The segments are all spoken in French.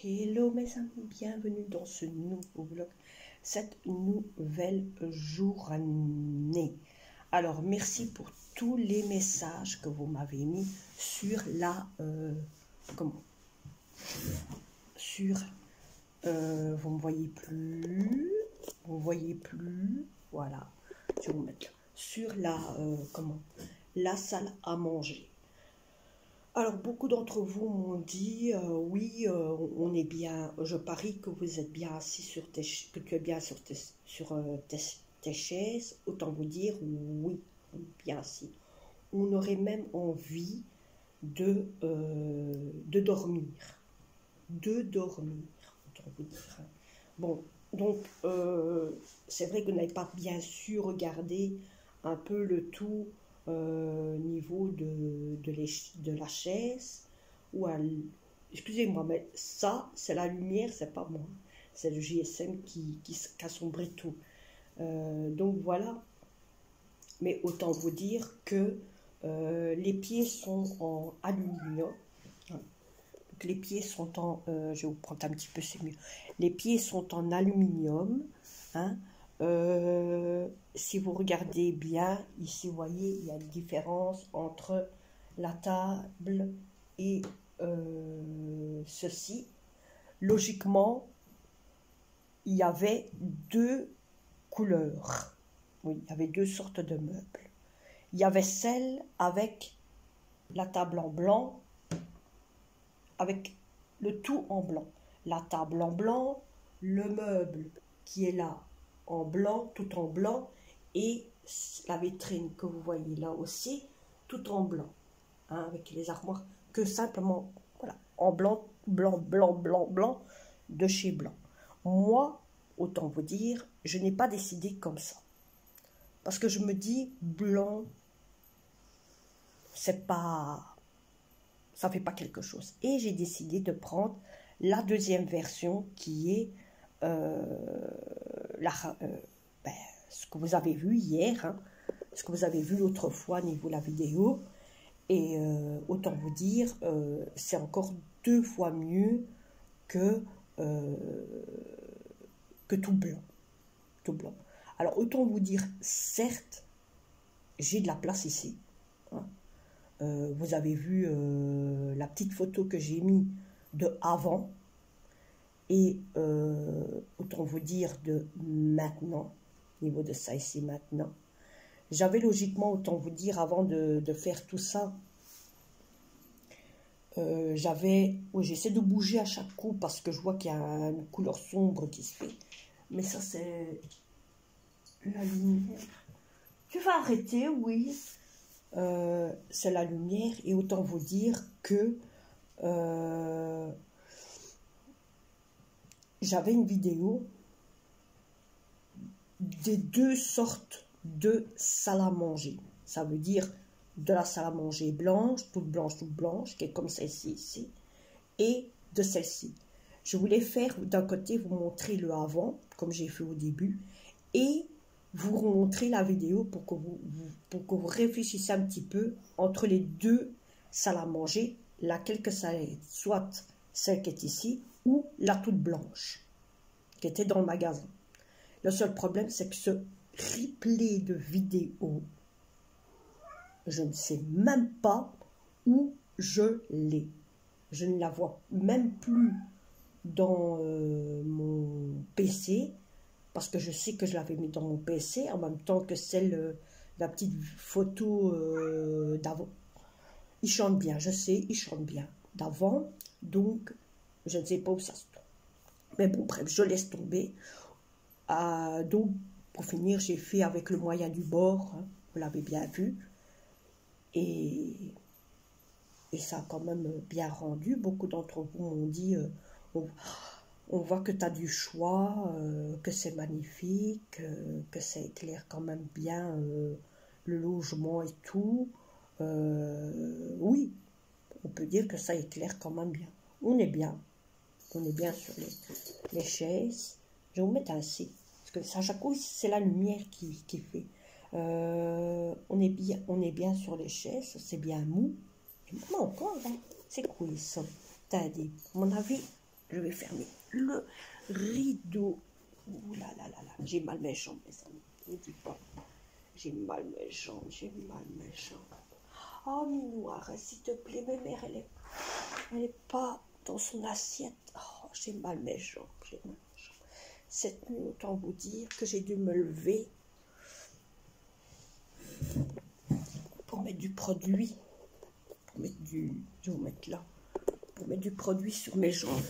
Hello mes amis, bienvenue dans ce nouveau vlog, cette nouvelle journée. Alors merci pour tous les messages que vous m'avez mis sur la... vous me voyez plus, voilà, je vais vous mettre là, sur la, la salle à manger. Alors, beaucoup d'entre vous m'ont dit, oui, on est bien, je parie que vous êtes bien assis sur que tu es bien sur tes chaises. Autant vous dire, oui, bien assis. On aurait même envie de dormir. Autant vous dire. Bon, donc, c'est vrai que vous n'avez pas bien su regarder un peu le tout niveau de la chaise ou excusez-moi, mais ça c'est la lumière, c'est pas moi, c'est le GSM qui assombrit tout. Donc voilà, mais autant vous dire que les pieds sont en aluminium. Donc les pieds sont en je vais vous prendre un petit peu, c'est mieux. Les pieds sont en aluminium, hein. Si vous regardez bien, ici, vous voyez, il y a une différence entre la table et ceci. Logiquement, il y avait deux couleurs. Oui, il y avait deux sortes de meubles. Il y avait celle avec la table en blanc, avec le tout en blanc. La table en blanc, le meuble qui est là en blanc, tout en blanc, et la vitrine que vous voyez là aussi, tout en blanc, hein, avec les armoires, que simplement, voilà, en blanc, blanc, de chez blanc. Moi, autant vous dire, je n'ai pas décidé comme ça. Parce que je me dis, blanc, c'est pas, ça fait pas quelque chose. Et j'ai décidé de prendre la deuxième version qui est ce que vous avez vu hier, hein, ce que vous avez vu l'autre fois au niveau de la vidéo. Et autant vous dire, c'est encore 2 fois mieux que tout blanc. Tout blanc. Alors autant vous dire, certes, j'ai de la place ici. Hein. Vous avez vu la petite photo que j'ai mis de avant. Et autant vous dire de maintenant, au niveau de ça ici maintenant. J'avais logiquement, autant vous dire, avant de faire tout ça, j'essaie de bouger à chaque coup parce que je vois qu'il y a une couleur sombre qui se fait. Mais ça c'est la lumière. Tu vas arrêter, oui. C'est la lumière et autant vous dire que j'avais une vidéo des 2 sortes de salle à manger. Ça veut dire de la salle à manger blanche, toute blanche, qui est comme celle-ci ici, et de celle-ci. Je voulais faire d'un côté, vous montrer le avant, comme j'ai fait au début, et vous remontrer la vidéo pour que vous réfléchissiez un petit peu entre les 2 salles à manger, laquelle que ça est, soit celle qui est ici, ou la toute blanche, qui était dans le magasin. Le seul problème, c'est que ce replay de vidéo, je ne sais même pas où je l'ai. Je ne la vois même plus dans mon PC, parce que je sais que je l'avais mis dans mon PC, en même temps que celle, la petite photo d'avant. Il chante bien, je sais, il chante bien d'avant, donc je ne sais pas où ça se trouve. Mais bon, bref, je laisse tomber. Donc, pour finir, j'ai fait avec le moyen du bord, hein, vous l'avez bien vu, et ça a quand même bien rendu. Beaucoup d'entre vous m'ont dit, on voit que tu as du choix, que c'est magnifique, que ça éclaire quand même bien le logement et tout. Oui, on peut dire que ça éclaire quand même bien. On est bien sur les chaises. Je vais vous mettre ainsi, parce que ça, à chaque coup, c'est la lumière qui fait. On est bien sur les chaises, c'est bien mou. Et maintenant encore, hein, c'est quoi ça? T'as dit, à mon avis, je vais fermer le rideau. Ouh là là là là, j'ai mal mes jambes, mes amis. Ne dis pas. J'ai mal mes jambes, j'ai mal mes jambes. Oh, Minou, arrête, s'il te plaît. Ma mère, elle est pas dans son assiette. Oh, j'ai mal mes jambes, j'ai mal mes jambes. Cette nuit, autant vous dire que j'ai dû me lever pour mettre du produit. Pour mettre du... Je vais vous mettre là. Pour mettre du produit sur mes jambes.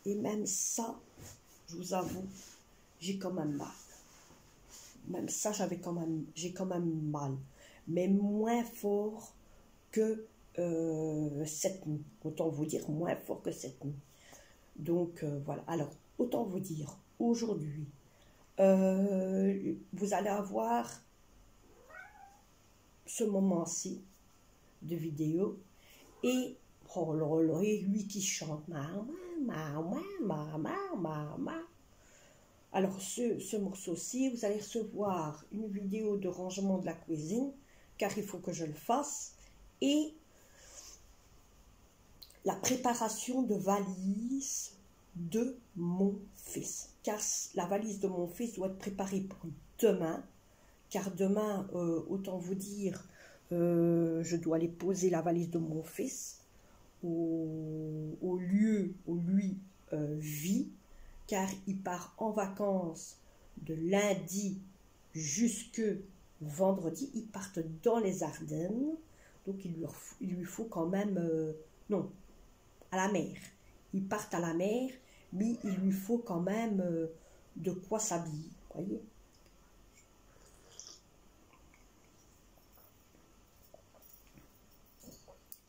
Et même ça, je vous avoue, j'ai quand même mal. Même ça, j'ai quand même mal. Mais moins fort que cette nuit. Autant vous dire, moins fort que cette nuit. Donc, voilà. Alors, autant vous dire, aujourd'hui, vous allez avoir ce moment-ci de vidéo. Et, oh là là, et lui qui chante. Alors, ce morceau-ci, vous allez recevoir une vidéo de rangement de la cuisine, car il faut que je le fasse, et la préparation de valise de mon fils. Car la valise de mon fils doit être préparée pour demain, car demain, autant vous dire, je dois aller poser la valise de mon fils au lieu où lui vit, car il part en vacances de lundi jusque vendredi. Ils partent dans les Ardennes, donc il lui faut quand même... non, à la mer. Ils partent à la mer, mais il lui faut quand même de quoi s'habiller, voyez.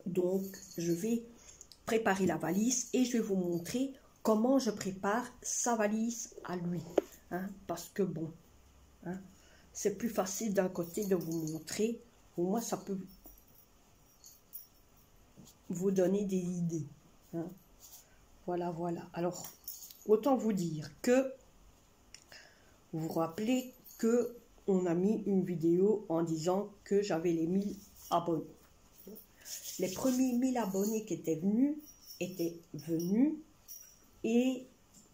Donc, je vais préparer la valise et je vais vous montrer comment je prépare sa valise à lui. Hein, parce que bon, hein, c'est plus facile d'un côté de vous montrer. Au moins, ça peut vous donner des idées. Hein. Voilà, voilà. Alors, autant vous dire que vous vous rappelez que on a mis une vidéo en disant que j'avais les 1000 abonnés. Les premiers 1000 abonnés qui étaient venus et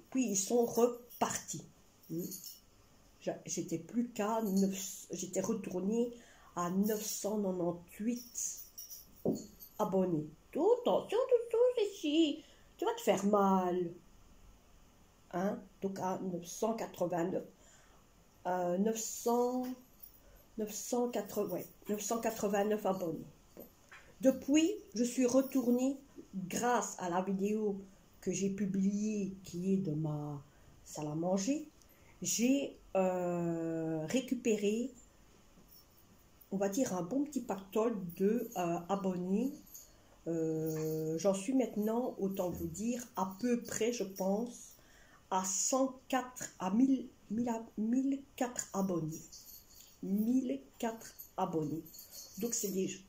puis ils sont repartis. J'étais plus qu'à 9, j'étais retournée à 998 abonnés. Attention, tout ici, tu vas te faire mal. Hein? Donc à 989, 989 abonnés. Bon. Depuis, je suis retournée grâce à la vidéo que j'ai publiée qui est de ma salle à manger. J'ai récupéré, on va dire, un bon petit pactole de abonnés. J'en suis maintenant, autant vous dire, à peu près, je pense, à 104, à 1004 abonnés. 1004 abonnés. Donc, c'est déjà...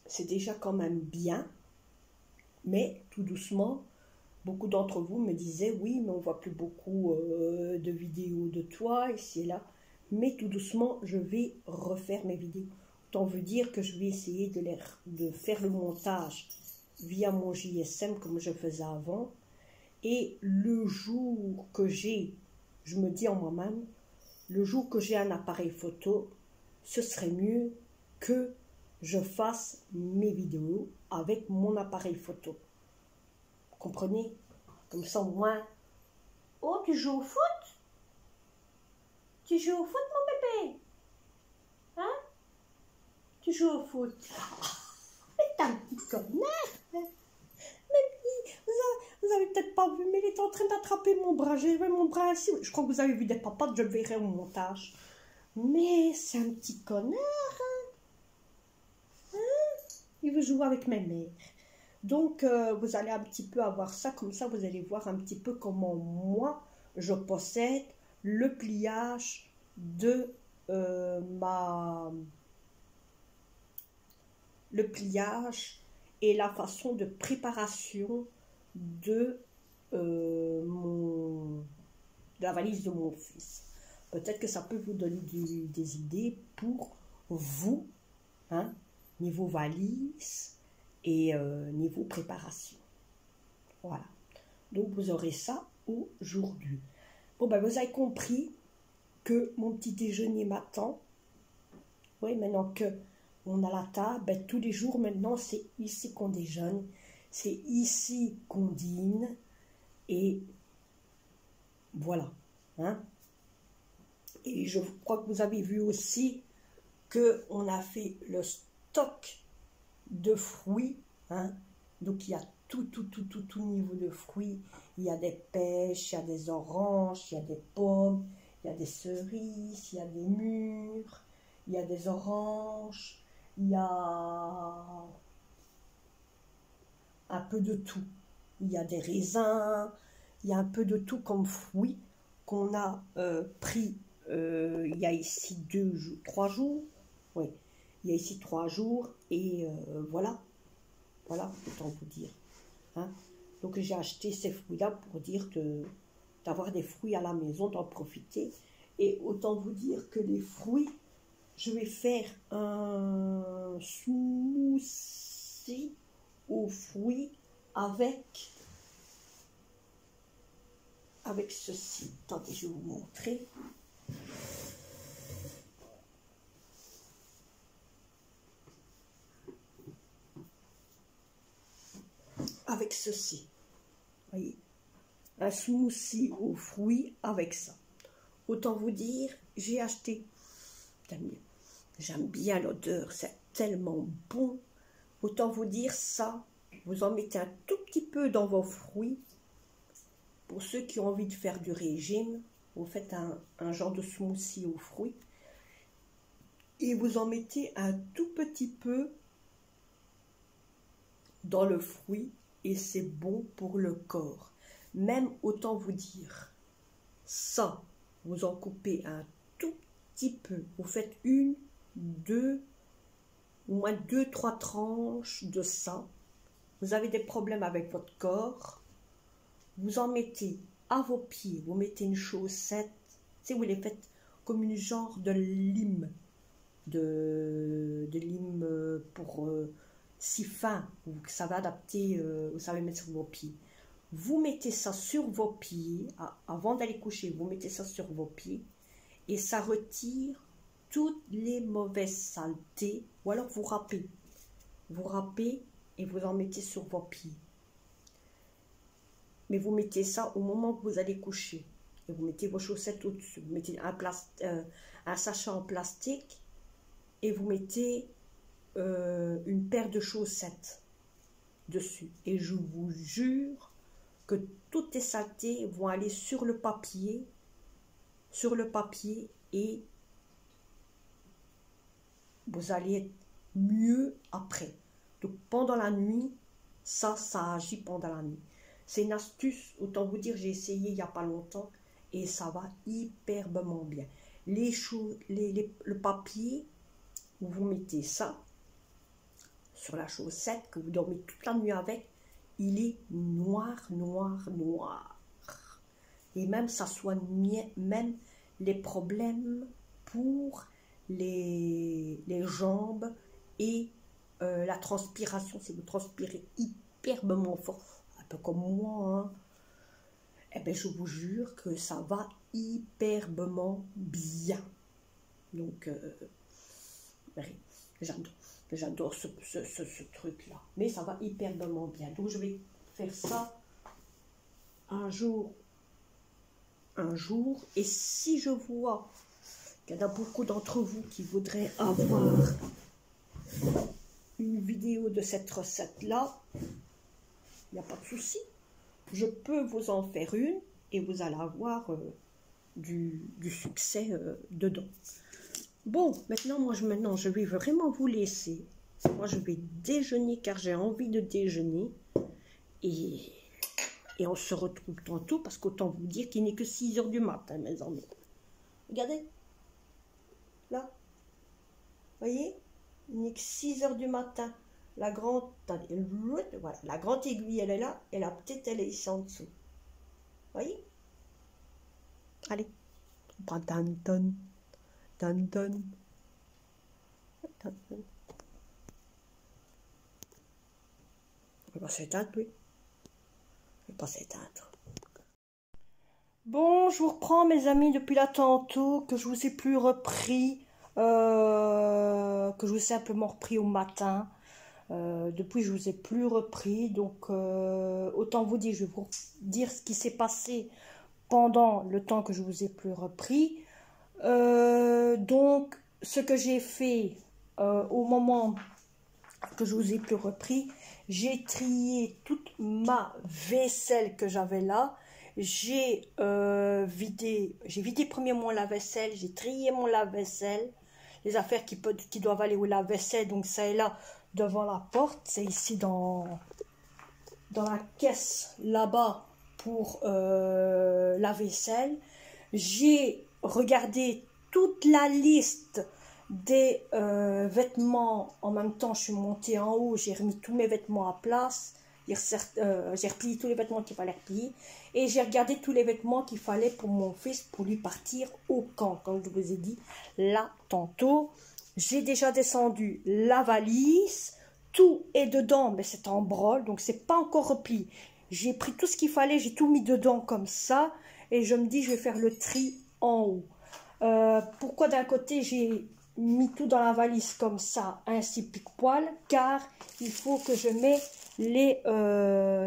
C'est déjà quand même bien, mais tout doucement, beaucoup d'entre vous me disaient, oui, mais on voit plus beaucoup de vidéos de toi, ici et là. Mais tout doucement, je vais refaire mes vidéos. Autant veut dire que je vais essayer de faire le montage via mon JSM comme je faisais avant. Et le jour que j'ai, je me dis en moi-même, le jour que j'ai un appareil photo, ce serait mieux que je fasse mes vidéos avec mon appareil photo. Vous comprenez? Comme ça, au moins... Oh, tu joues au foot? Tu joues au foot, mon bébé? Hein? Tu joues au foot? Mais t'es un petit connard! Mais vous avez peut-être pas vu, mais il est en train d'attraper mon bras. J'ai vu mon bras ici. Je crois que vous avez vu des papates, je le verrai au montage. Mais c'est un petit connard, hein? Il veut jouer avec ma mère. Donc, vous allez un petit peu avoir ça. Comme ça, vous allez voir un petit peu comment moi, je possède le pliage de le pliage et la façon de préparation de la valise de mon fils. Peut-être que ça peut vous donner des idées pour vous, hein, niveau valise et niveau préparation. Voilà. Donc, vous aurez ça aujourd'hui. Bon, ben, vous avez compris que mon petit déjeuner m'attend. Oui, maintenant que on a la table, ben, tous les jours maintenant, c'est ici qu'on déjeune. C'est ici qu'on dîne. Et voilà. Hein? Et je crois que vous avez vu aussi qu'on a fait le stock de fruits. Hein? Donc, il y a tout niveau de fruits. Il y a des pêches, il y a des oranges, il y a des pommes, il y a des cerises, il y a des mûres, il y a des oranges, il y a un peu de tout. Il y a des raisins, il y a un peu de tout comme fruits qu'on a pris il y a ici 3 jours. Oui, il y a ici 3 jours et voilà. Voilà, autant vous dire. Hein? Donc j'ai acheté ces fruits-là pour dire d'avoir des fruits à la maison, d'en profiter. Et autant vous dire que les fruits, je vais faire un smoothie aux fruits avec ceci. Attendez, je vais vous montrer. Avec ceci. Voyez, un smoothie aux fruits avec ça. Autant vous dire, j'ai acheté. J'aime bien l'odeur, c'est tellement bon. Autant vous dire ça, vous en mettez un tout petit peu dans vos fruits. Pour ceux qui ont envie de faire du régime, vous faites un genre de smoothie aux fruits. Et vous en mettez un tout petit peu dans le fruit. Et c'est bon pour le corps. Même autant vous dire, ça, vous en coupez un tout petit peu. Vous faites 1, 2, au moins 2, 3 tranches de ça. Vous avez des problèmes avec votre corps. Vous en mettez à vos pieds. Vous mettez une chaussette. Si vous les faites comme une genre de lime. De lime pour... si fin, que ça va adapter, vous savez mettre sur vos pieds. Vous mettez ça sur vos pieds, avant d'aller coucher, vous mettez ça sur vos pieds, et ça retire toutes les mauvaises saletés, ou alors vous râpez. Vous râpez et vous en mettez sur vos pieds. Mais vous mettez ça au moment que vous allez coucher. Et vous mettez vos chaussettes au-dessus. Vous mettez un sachet en plastique, et vous mettez... une paire de chaussettes dessus et je vous jure que toutes les saletés vont aller sur le papier et vous allez être mieux après. Donc pendant la nuit, ça agit pendant la nuit. C'est une astuce, autant vous dire, j'ai essayé il n'y a pas longtemps et ça va hyperbement bien. Le papier où vous mettez ça sur la chaussette, que vous dormez toute la nuit avec, il est noir. Et même ça soigne même les problèmes pour les jambes et la transpiration. Si vous transpirez hyperbement fort, un peu comme moi, hein, eh bien, je vous jure que ça va hyperbement bien. Donc, j'adore ce truc-là. Mais ça va hyperbement bien. Donc, je vais faire ça un jour. Et si je vois qu'il y en a beaucoup d'entre vous qui voudraient avoir une vidéo de cette recette-là, il n'y a pas de souci. Je peux vous en faire une et vous allez avoir du succès dedans. Bon, maintenant, je vais vraiment vous laisser. Moi, je vais déjeuner car j'ai envie de déjeuner. Et on se retrouve tantôt parce qu'autant vous dire qu'il n'est que 6 h du matin, mes amis. Regardez. Là. Voyez? Il n'est que 6 h du matin. La grande, voilà, la grande aiguille, elle est là. Et la petite, elle est ici en dessous. Voyez? Allez. Danton, danton, danton. Il va pas s'éteindre, lui. Il va pas s'éteindre. Bon, je vous reprends, mes amis, depuis là tantôt, que je vous ai plus repris, que je vous ai simplement repris au matin. Depuis, je vous ai plus repris, donc autant vous dire, je vais vous dire ce qui s'est passé pendant le temps que je vous ai plus repris. Donc, ce que j'ai fait au moment que je vous ai plus repris, j'ai trié toute ma vaisselle que j'avais là. J'ai vidé premièrement mon lave-vaisselle, j'ai trié mon lave-vaisselle, les affaires qui doivent aller au lave-vaisselle, donc ça est là devant la porte, c'est ici dans la caisse là-bas pour la vaisselle. J'ai regardé toute la liste des vêtements en même temps. Je suis montée en haut, j'ai remis tous mes vêtements à place, j'ai replié tous les vêtements qu'il fallait replier et j'ai regardé tous les vêtements qu'il fallait pour mon fils pour lui partir au camp, comme je vous ai dit là tantôt. J'ai déjà descendu la valise, tout est dedans, mais c'est en brol, donc c'est pas encore replié. J'ai pris tout ce qu'il fallait, j'ai tout mis dedans comme ça, et je me dis je vais faire le tri en haut. Pourquoi d'un côté j'ai mis tout dans la valise comme ça, ainsi pique-poil, car il faut que je mette les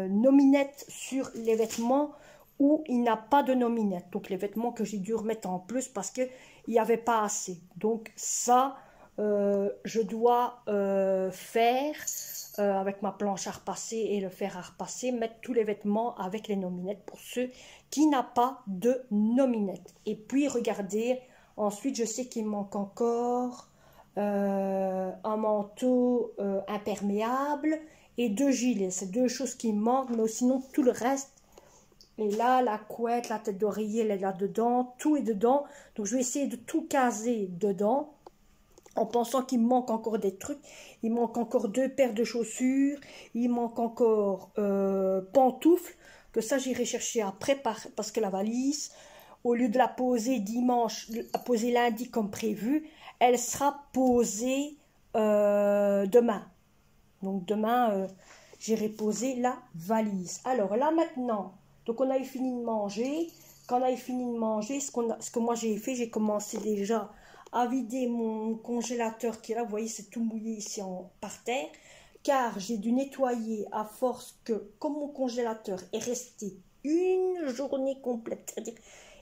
nominettes sur les vêtements où il n'y a pas de nominettes. Donc les vêtements que j'ai dû remettre en plus parce qu'il n'y avait pas assez. Donc ça, je dois faire avec ma planche à repasser et le fer à repasser, mettre tous les vêtements avec les nominettes pour ceux qui n'ont pas de nominettes. Et puis regardez, ensuite je sais qu'il manque encore un manteau imperméable et 2 gilets. C'est 2 choses qui manquent, mais sinon tout le reste. Et là, la couette, la tête d'oreiller, elle est là-dedans, tout est dedans. Donc je vais essayer de tout caser dedans, en pensant qu'il me manque encore des trucs. Il manque encore 2 paires de chaussures, il manque encore pantoufles, que ça j'irai chercher après, parce que la valise, au lieu de la poser dimanche, la poser lundi comme prévu, elle sera posée demain. Donc demain, j'irai poser la valise. Alors là maintenant, donc on a eu fini de manger. Quand on a eu fini de manger, ce que moi j'ai fait, j'ai commencé déjà à vider mon congélateur qui est là. Vous voyez, c'est tout mouillé ici par terre. Car j'ai dû nettoyer à force que, comme mon congélateur est resté une journée complète, c'est-à-dire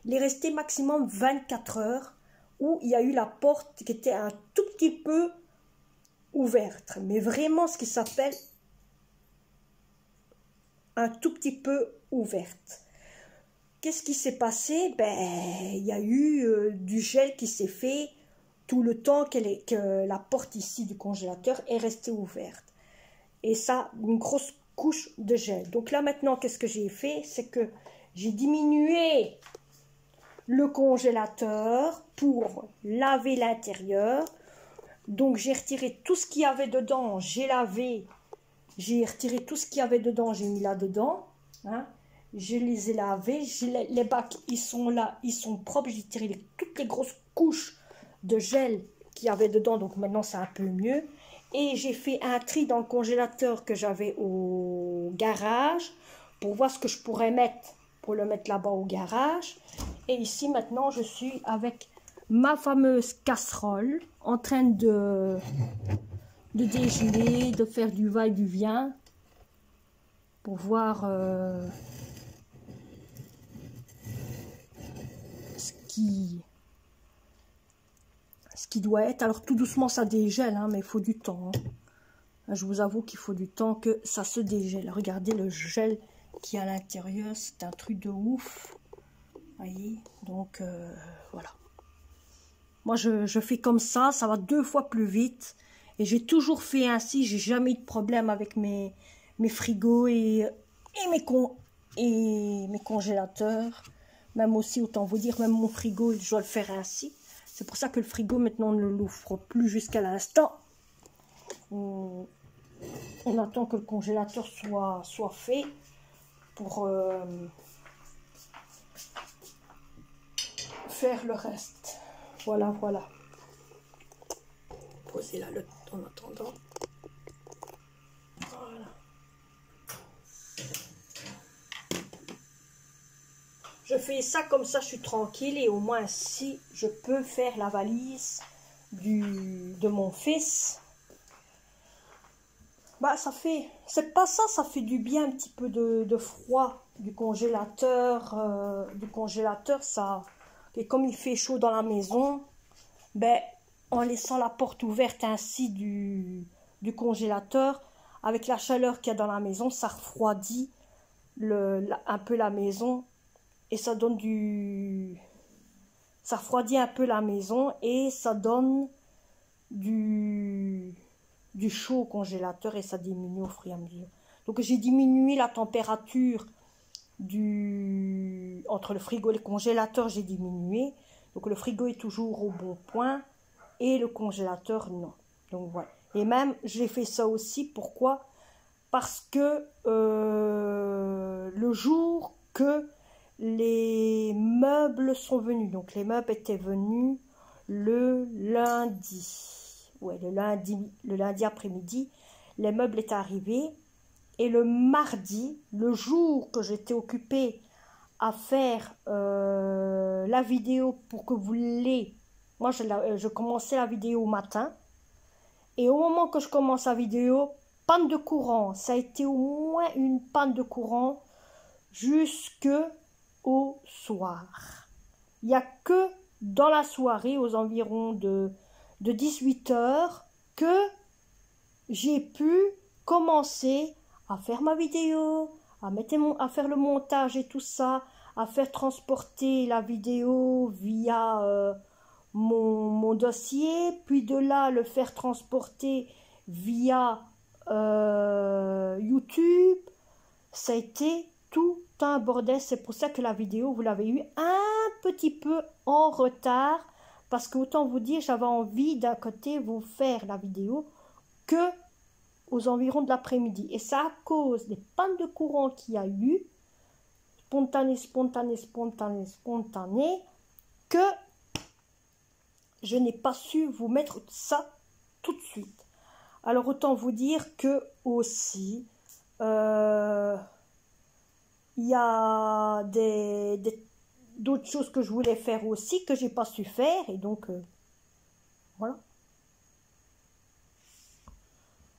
il est resté maximum 24 heures, où il y a eu la porte qui était un tout petit peu ouverte. Mais vraiment ce qui s'appelle un tout petit peu ouverte. Qu'est-ce qui s'est passé? Ben, il y a eu du gel qui s'est fait tout le temps que la porte ici du congélateur est restée ouverte. Et ça, une grosse couche de gel. Donc là maintenant, qu'est-ce que j'ai fait? C'est que j'ai diminué le congélateur pour laver l'intérieur. Donc j'ai retiré tout ce qu'il y avait dedans, j'ai lavé, j'ai retiré tout ce qu'il y avait dedans, j'ai mis là-dedans. Hein. Je les ai lavés, les bacs, ils sont là, ils sont propres. J'ai tiré toutes les grosses couches de gel qu'il y avait dedans, donc maintenant c'est un peu mieux. Et j'ai fait un tri dans le congélateur que j'avais au garage pour voir ce que je pourrais mettre, pour le mettre là-bas au garage. Et ici maintenant je suis avec ma fameuse casserole en train de dégeler, de faire du va-et-vient pour voir ce qui doit être. Alors tout doucement ça dégèle, hein, mais il faut du temps. Hein. Je vous avoue qu'il faut du temps que ça se dégèle. Regardez le gel qui est à l'intérieur, c'est un truc de ouf. Voyez, donc voilà. Moi je fais comme ça va 2 fois plus vite. Et j'ai toujours fait ainsi, j'ai jamais eu de problème avec mes frigos et mes congélateurs. Même aussi, autant vous dire, même mon frigo, je dois le faire ainsi. C'est pour ça que le frigo, maintenant, on ne l'ouvre plus jusqu'à l'instant. On attend que le congélateur soit fait pour faire le reste. Voilà, voilà. Posez là le en attendant. Voilà. Je fais ça comme ça, je suis tranquille et au moins si je peux faire la valise de mon fils. Bah ça fait, c'est pas ça, ça fait du bien un petit peu de froid du congélateur, ça. Et comme il fait chaud dans la maison, ben en laissant la porte ouverte ainsi du congélateur, avec la chaleur qu'il y a dans la maison, ça refroidit un peu la maison et ça donne ça refroidit un peu la maison et ça donne du chaud au congélateur et ça diminue au fur et à mesure. Donc j'ai diminué la température entre le frigo et le congélateur, j'ai diminué. Donc le frigo est toujours au bon point et le congélateur non. Donc voilà. Et même j'ai fait ça aussi, pourquoi? Parce que le jour que les meubles sont venus, donc les meubles étaient venus le lundi. Ouais, le lundi après-midi, les meubles étaient arrivés. Et le mardi, le jour que j'étais occupée à faire la vidéo pour que vous l'ayez, moi je commençais la vidéo au matin. Et au moment que je commence la vidéo, panne de courant. Ça a été au moins une panne de courant jusque au soir. Il n'y a que dans la soirée, aux environs de 18 h, que j'ai pu commencer à faire ma vidéo, à faire le montage et tout ça, à faire transporter la vidéo via mon dossier, puis de là le faire transporter via YouTube. Ça a été tout un bordel, c'est pour ça que la vidéo, vous l'avez eu un petit peu en retard, parce que autant vous dire, j'avais envie d'un côté vous faire la vidéo que aux environs de l'après-midi. Et c'est à cause des pannes de courant qu'il y a eu, spontanées, que je n'ai pas su vous mettre ça tout de suite. Alors autant vous dire que aussi, il y a d'autres choses que je voulais faire aussi, que j'ai pas su faire, et donc voilà.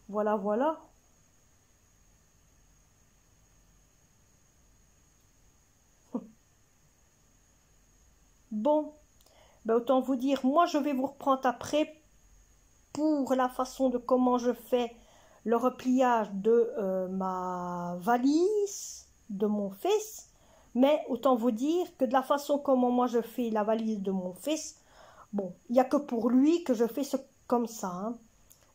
Voilà. Bon, ben autant vous dire, moi je vais vous reprendre après pour la façon de comment je fais le repliage de ma valise de mon fils. Mais autant vous dire que de la façon comment moi je fais la valise de mon fils, bon, il n'y a que pour lui que je fais comme ça. Hein.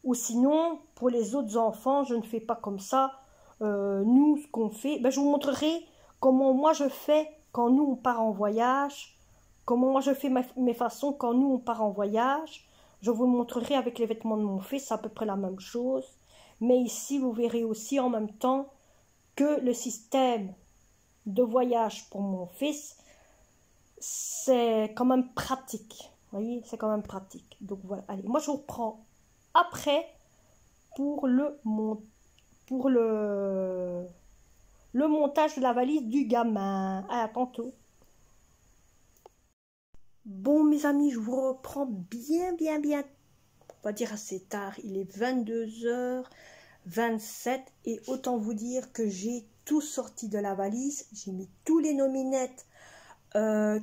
Ou sinon, pour les autres enfants, je ne fais pas comme ça. Nous, ce qu'on fait, ben, je vous montrerai comment moi je fais quand nous on part en voyage. Comment moi je fais mes façons quand nous on part en voyage. Je vous le montrerai avec les vêtements de mon fils, c'est à peu près la même chose. Mais ici, vous verrez aussi en même temps que le système de voyage pour mon fils, c'est quand même pratique. Vous voyez, c'est quand même pratique. Donc voilà, allez, moi je vous reprends après pour le montage de la valise du gamin. À tantôt. Bon mes amis, je vous reprends bien, on va dire assez tard. Il est 22h27 et autant vous dire que j'ai tout sorti de la valise. J'ai mis tous les nominettes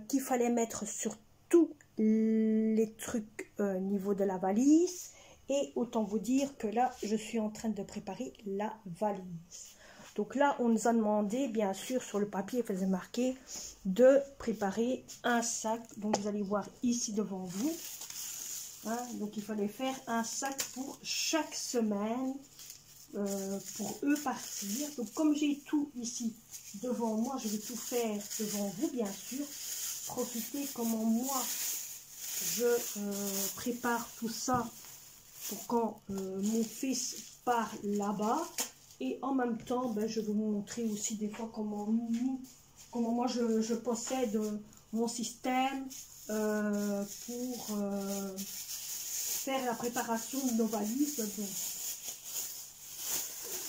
qu'il fallait mettre sur tous les trucs niveau de la valise. Et autant vous dire que là, je suis en train de préparer la valise. Donc là, on nous a demandé, bien sûr, sur le papier, il faisait marquer, de préparer un sac. Donc vous allez voir ici devant vous. Hein, donc il fallait faire un sac pour chaque semaine, pour eux partir. Donc comme j'ai tout ici devant moi, je vais tout faire devant vous, bien sûr. Profitez comment moi, je prépare tout ça pour quand mon fils part là-bas. Et en même temps, ben, je vais vous montrer aussi des fois comment moi je possède mon système pour faire la préparation de nos valises. Donc,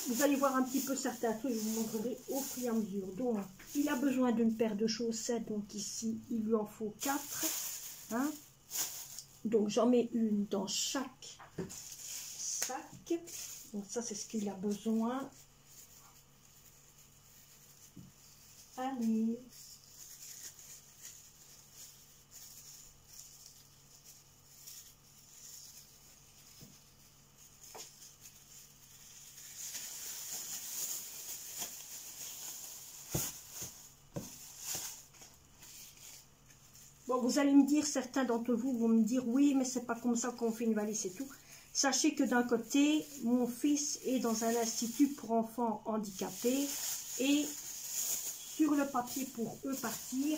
vous allez voir un petit peu certains trucs, je vous montrerai au fur et à mesure. Donc, il a besoin d'une paire de chaussettes, donc ici, il lui en faut 4. Hein. Donc, j'en mets une dans chaque sac. Donc, ça, c'est ce qu'il a besoin. Allez. Bon, vous allez me dire, certains d'entre vous vont me dire, oui, mais c'est pas comme ça qu'on fait une valise et tout. Sachez que d'un côté, mon fils est dans un institut pour enfants handicapés et sur le papier pour eux partir,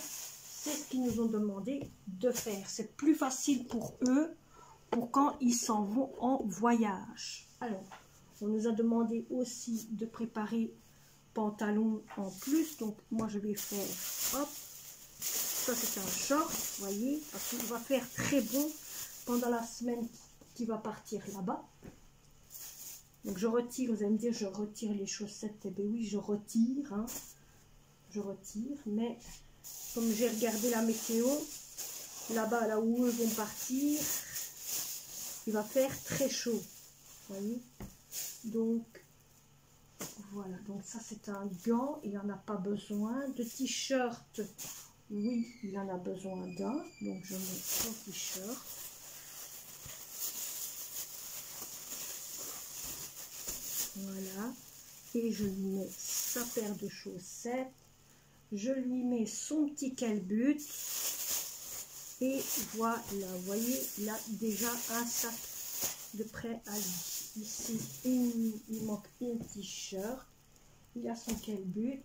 c'est ce qu'ils nous ont demandé de faire. C'est plus facile pour eux pour quand ils s'en vont en voyage. Alors, on nous a demandé aussi de préparer pantalon en plus. Donc, moi, je vais faire, hop, ça c'est un short, vous voyez, parce qu'il va faire très bon pendant la semaine qui va partir là-bas. Donc je retire, vous allez me dire, je retire les chaussettes. Eh bien oui, je retire, hein. Je retire, mais comme j'ai regardé la météo, là-bas, là où eux vont partir, il va faire très chaud, vous voyez. Donc voilà, donc ça c'est un gant, il n'en a pas besoin. De t-shirt, oui, il en a besoin d'un, donc je mets son t-shirt. Voilà, et je lui mets sa paire de chaussettes, je lui mets son petit calbut, et voilà, vous voyez, là déjà un sac de prêt à lui. Ici, il manque un t-shirt, il a son calbut.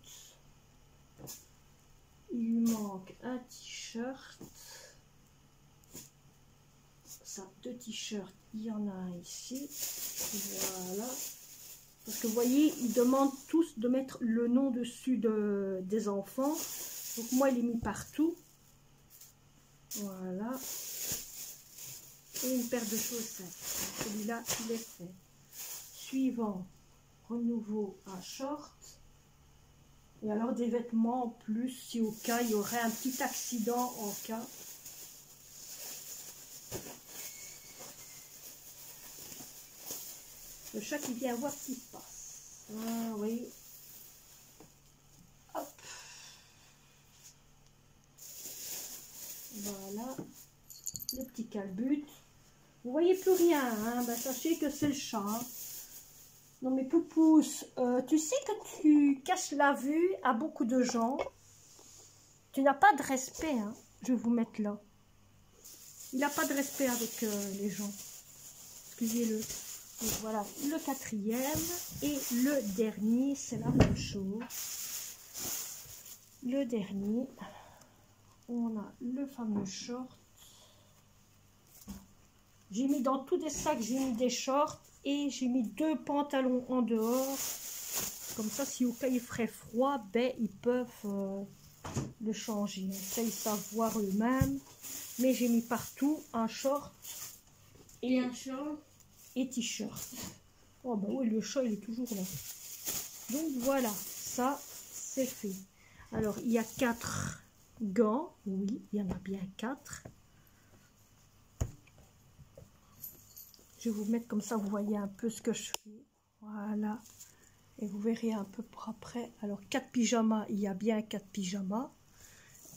Il lui manque un t-shirt. Ça, 2 t-shirts, il y en a un ici. Voilà. Parce que vous voyez, ils demandent tous de mettre le nom dessus des enfants. Donc moi, il est mis partout. Voilà. Et une paire de chaussettes. Celui-là, il est fait. Suivant, renouveau un short. Et alors des vêtements en plus, si au cas il y aurait un petit accident en cas. Le chat qui vient voir ce qui se passe. Ah oui. Hop. Voilà. Le petit calbut. Vous voyez plus rien, hein? Ben, sachez que c'est le chat. Hein. Non mais Poupousse, tu sais que tu caches la vue à beaucoup de gens. Tu n'as pas de respect, hein. Je vais vous mettre là. Il n'a pas de respect avec les gens. Excusez-le. Donc voilà, le 4e et le dernier, c'est la même chose. Le dernier, on a le fameux short. J'ai mis dans tous des sacs, j'ai mis des shorts. Et j'ai mis 2 pantalons en dehors. Comme ça, si au cas il ferait froid, ben, ils peuvent le changer. Ça, ils savent voir eux-mêmes. Mais j'ai mis partout un short et un short et t-shirt. Oh ben oui, le chat, il est toujours là. Donc voilà, ça, c'est fait. Alors, il y a 4 gants. Oui, il y en a bien 4. Je vais vous mettre comme ça, vous voyez un peu ce que je fais. Voilà. Et vous verrez un peu pour après. Alors, 4 pyjamas, il y a bien 4 pyjamas.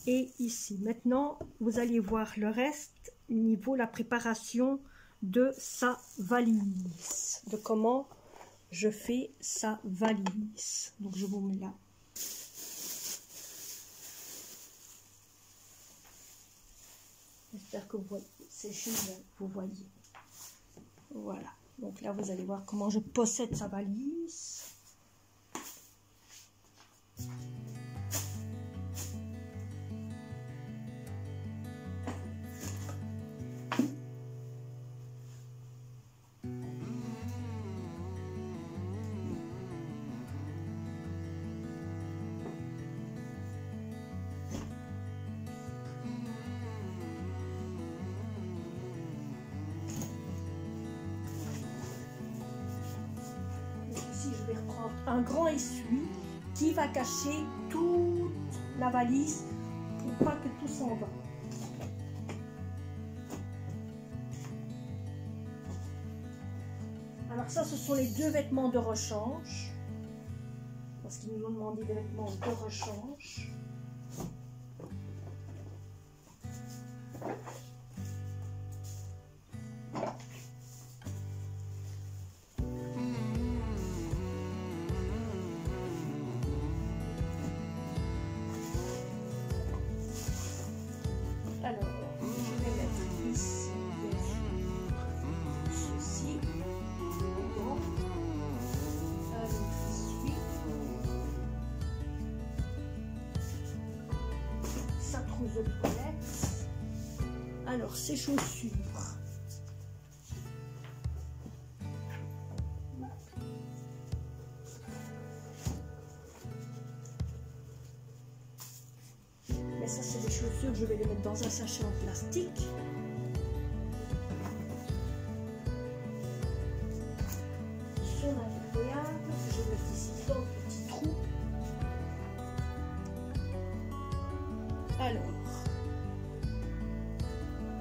Et ici, maintenant, vous allez voir le reste niveau la préparation de sa valise. De comment je fais sa valise. Donc, je vous mets là. J'espère que vous voyez. C'est génial, vous voyez. Voilà, donc là vous allez voir comment je possède sa valise. aussi, je vais reprendre un grand essuie qui va cacher toute la valise pour pas que tout s'en va. Alors ça, ce sont les 2 vêtements de rechange. Parce qu'ils nous ont demandé des vêtements de rechange. Alors, je vais mettre ici, bien sûr, ceci. Bon. Un autre essuie. Sa trousse de toilette. Alors, ses chaussures. Mais ça, c'est des chaussures, je vais les mettre dans un sachet en plastique. Son imperméable, je vais mettre ici dans le petit trou. Alors,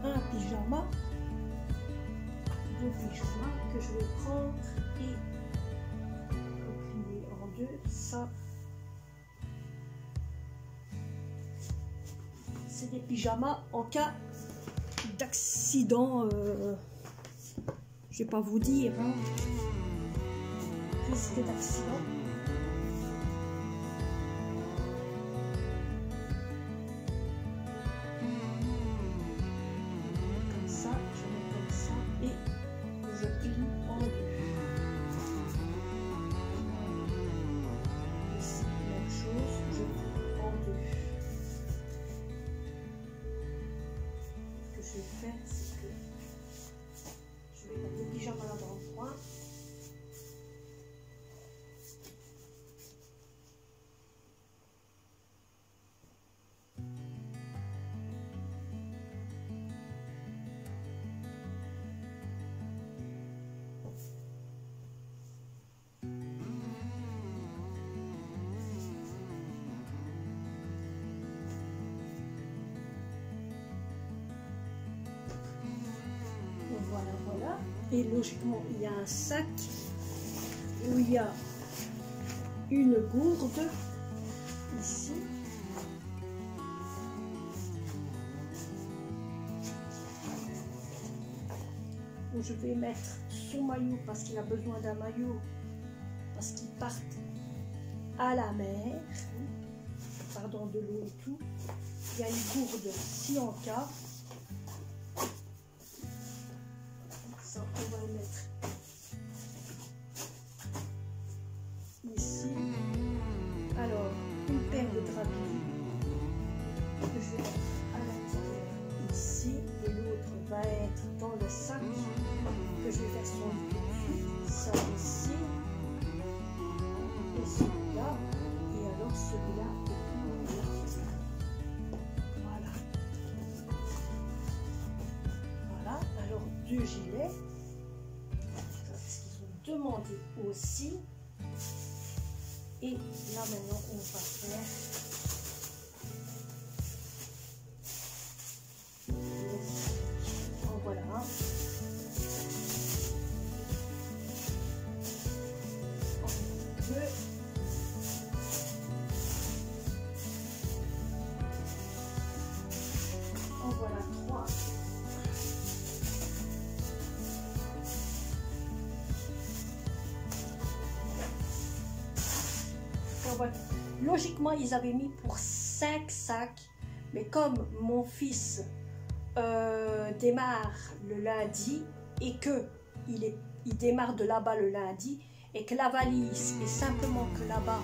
un pyjama, 2 pyjamas que je vais prendre et plier en 2. Ça, c'est des pyjamas en cas d'accident. Je vais pas vous dire, hein, risque d'accident. Comme ça, je mets comme ça et je plie en 2. Ici, même chose, je plie en 2. Ce que je vais faire, c'est que je vais mettre le pyjama là dans le coin. Voilà, voilà. Et logiquement, il y a un sac où il y a une gourde ici. Où je vais mettre son maillot parce qu'il a besoin d'un maillot, parce qu'il part à la mer, pardon, de l'eau et tout. Il y a une gourde si en cas. Ça, on va le mettre ici. Alors, une paire de drapés que je vais mettre à l'intérieur ici, et l'autre va être dans le sac que je vais faire son lit tout de suite. Ça ici, et celui-là, et alors celui-là, et là. Voilà. Voilà, alors 2 gilets. C'est ce qu'ils ont demandé aussi. Et là maintenant on va faire en voilà un. En 2. En voilà 3. Logiquement, ils avaient mis pour 5 sacs, mais comme mon fils démarre le lundi et que il démarre de là-bas le lundi et que la valise est simplement que là-bas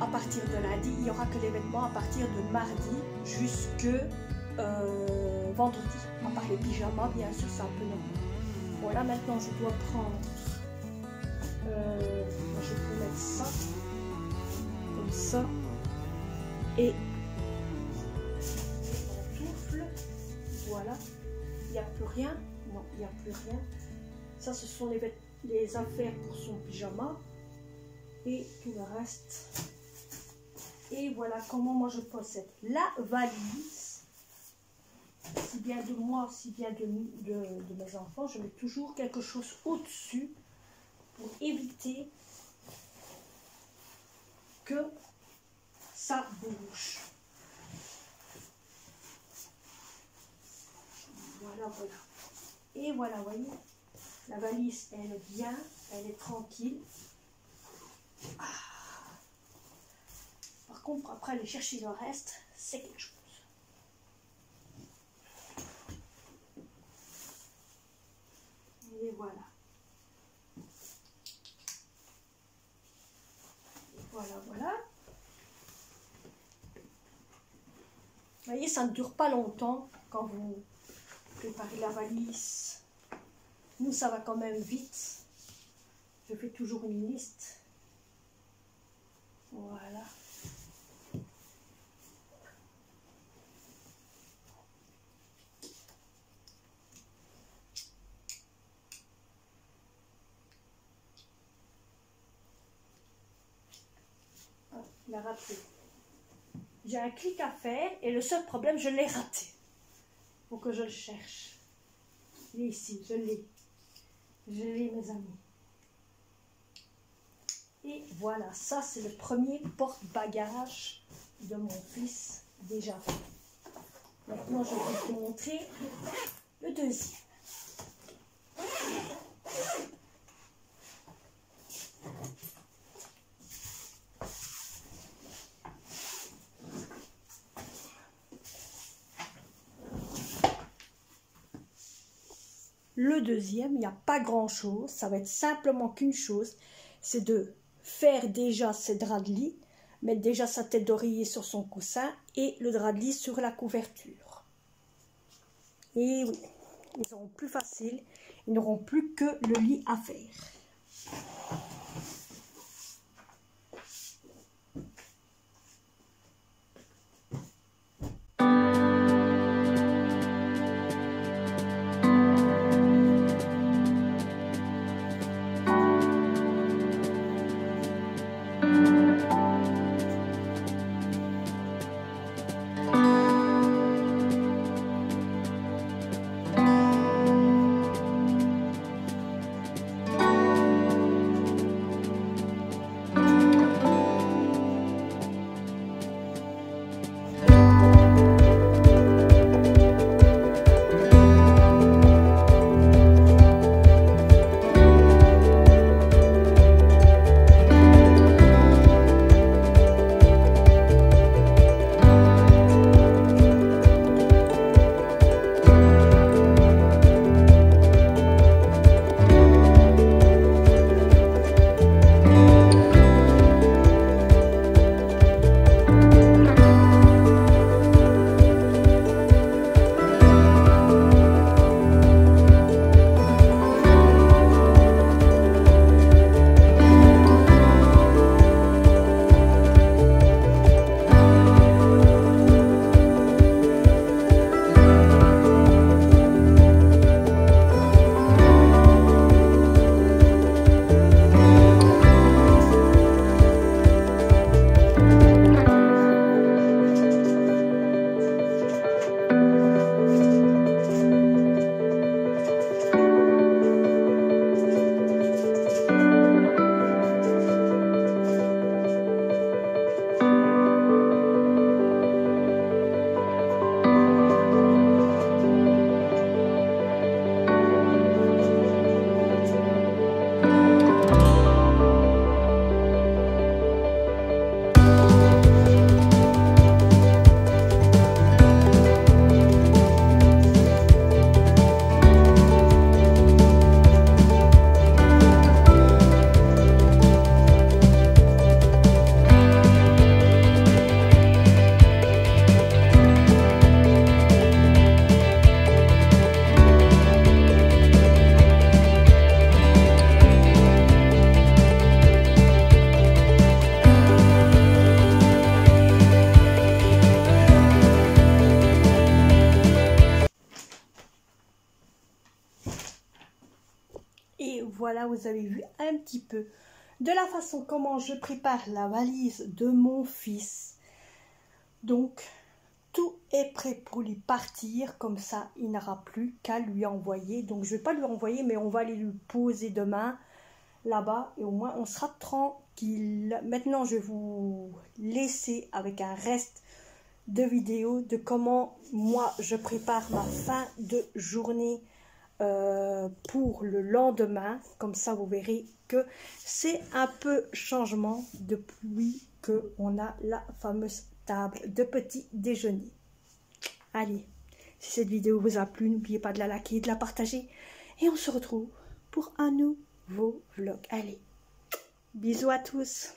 à partir de lundi, il n'y aura que les vêtements à partir de mardi jusque vendredi, à part les pyjamas, bien sûr, c'est un peu normal. Bon, là maintenant, je dois prendre, je peux mettre ça. Comme ça et pantoufles, voilà, il n'y a plus rien, non, il n'y a plus rien, ça ce sont les vêtements, les affaires pour son pyjama et tout le reste. Et voilà comment moi je possède la valise. Si bien de moi, si bien de mes enfants, je mets toujours quelque chose au-dessus pour éviter que ça bouge. Voilà, voilà. Et voilà, vous voyez, la valise, elle est bien, elle est tranquille. Ah. Par contre, après aller chercher le reste, c'est quelque chose. Et voilà. Et voilà, voilà. Vous voyez, ça ne dure pas longtemps quand vous préparez la valise. Nous, ça va quand même vite. Je fais toujours une liste. Voilà. Ah, il a raté. J'ai un clic à faire et le seul problème, je l'ai raté. Il faut que je le cherche. Il est ici, je l'ai. Je l'ai, mes amis. Et voilà, ça c'est le premier porte-bagages de mon fils déjà fait. Maintenant, je vais vous montrer le deuxième. Le deuxième, il n'y a pas grand-chose. Ça va être simplement qu'une chose, c'est de faire déjà ses draps de lit, mettre déjà sa tête d'oreiller sur son coussin et le drap de lit sur la couverture. Et oui, ils seront plus faciles. Ils n'auront plus que le lit à faire. Et voilà, vous avez vu un petit peu de la façon comment je prépare la valise de mon fils. Donc, tout est prêt pour lui partir, comme ça, il n'aura plus qu'à lui envoyer. Donc, je ne vais pas lui envoyer, mais on va aller lui poser demain là-bas et au moins on sera tranquille. Maintenant, je vais vous laisser avec un reste de vidéo de comment moi je prépare ma fin de journée pour le lendemain. Comme ça, vous verrez que c'est un peu changement depuis que on a la fameuse table de petit déjeuner. Allez, si cette vidéo vous a plu, n'oubliez pas de la liker, de la partager et on se retrouve pour un nouveau vlog. Allez, bisous à tous.